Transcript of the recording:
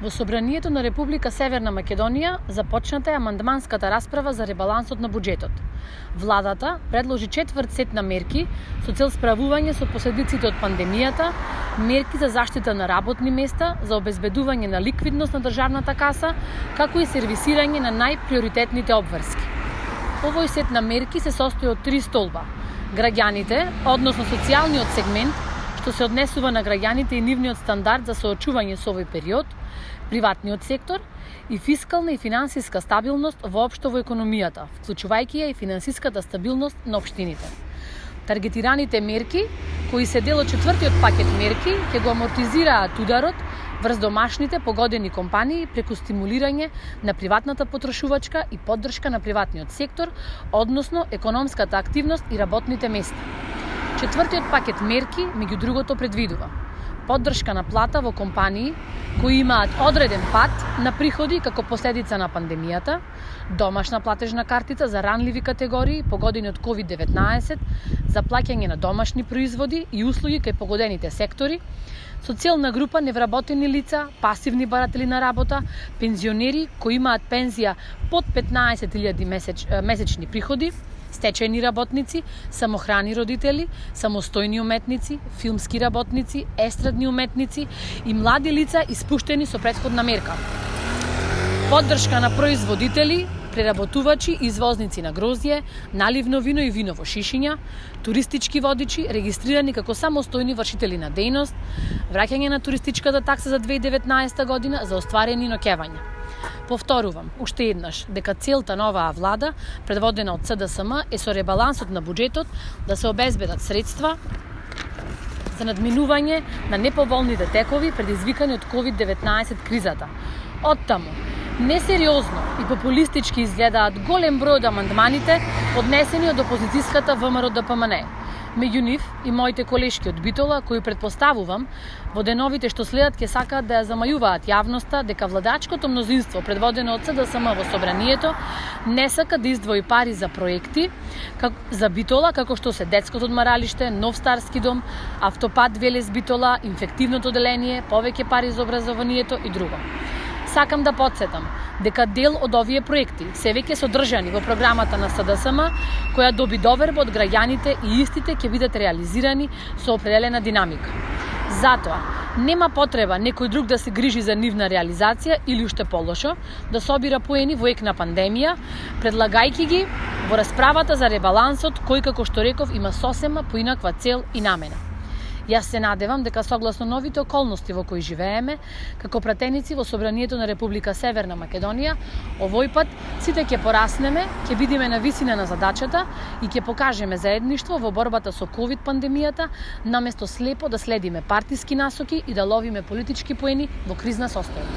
Во Собранието на Република Северна Македонија започната е амандманската расправа за ребалансот на буџетот. Владата предложи четврт сет на мерки со цел справување со последиците од пандемијата, мерки за заштита на работни места, за обезбедување на ликвидност на државната каса, како и сервисирање на најприоритетните обврски. Овој сет на мерки се состои од 3 столба: граѓаните, односно социјалниот сегмент, што се однесува на граѓаните и нивниот стандард за соочување со овој период, приватниот сектор и фискална и финансиска стабилност воопшто во економијата, вклучувајќи ја и финансиската стабилност на општините. Таргетираните мерки, кои се дел од четвртиот пакет мерки, ќе го амортизираат ударот врз домашните погодени компании преку стимулирање на приватната потрошувачка и поддршка на приватниот сектор, односно економската активност и работните места. Четвртиот пакет мерки, меѓу другото, предвидува поддршка на плата во компании кои имаат одреден пад на приходи како последица на пандемијата, домашна платежна картица за ранливи категории погодени од COVID-19, за плаќање на домашни производи и услуги кај погодените сектори, социјална група невработени лица, пасивни баратели на работа, пензионери кои имаат пензија под 15.000 месечни приходи, стечајни работници, самохрани родители, самостојни уметници, филмски работници, естрадни уметници и млади лица испуштени со претходна мерка. Поддршка на производители, преработувачи, извозници на грозје, наливно вино и вино во шишиња, туристички водичи, регистрирани како самостојни вршители на дејност, враќање на туристичката такса за 2019 година за остварени ноќевања. Повторувам, уште еднаш, дека целта на оваа влада, предводена од СДСМ, е со ребалансот на буџетот да се обезбедат средства за надминување на неповолните текови предизвикани од COVID-19 кризата. Оттаму, несериозно и популистички изгледаат голем број од амандманите поднесени од опозицијската ВМРО-ДПМНЕ. Меѓу нив и моите колешки од Битола, кои предпоставувам во деновите што следат ќе сакаат да ја замајуваат јавноста дека владачкото мнозинство предводено од СДСМ во Собранието не сака да издвои пари за проекти за Битола, како што се детското одмаралиште, нов старски дом, автопат Велес Битола, инфективното оделение, повеќе пари за образованието и друго. Сакам да потсетам дека дел од овие проекти се веќе содржани во програмата на СДСМ, која доби доверба од граѓаните и истите ќе бидат реализирани со определена динамика. Затоа, нема потреба некој друг да се грижи за нивна реализација или уште полошо, да собира поени во ек на пандемија, предлагајќи ги во расправата за ребалансот, кој, како што реков, има сосема поинаква цел и намена. Јас се надевам дека согласно новите околности во кои живееме, како пратеници во Собранието на Република Северна Македонија, овој пат сите ќе пораснеме, ќе бидеме на висина на задачата и ќе покажеме заедништво во борбата со ковид пандемијата, наместо слепо да следиме партиски насоки и да ловиме политички поени во кризна состојба.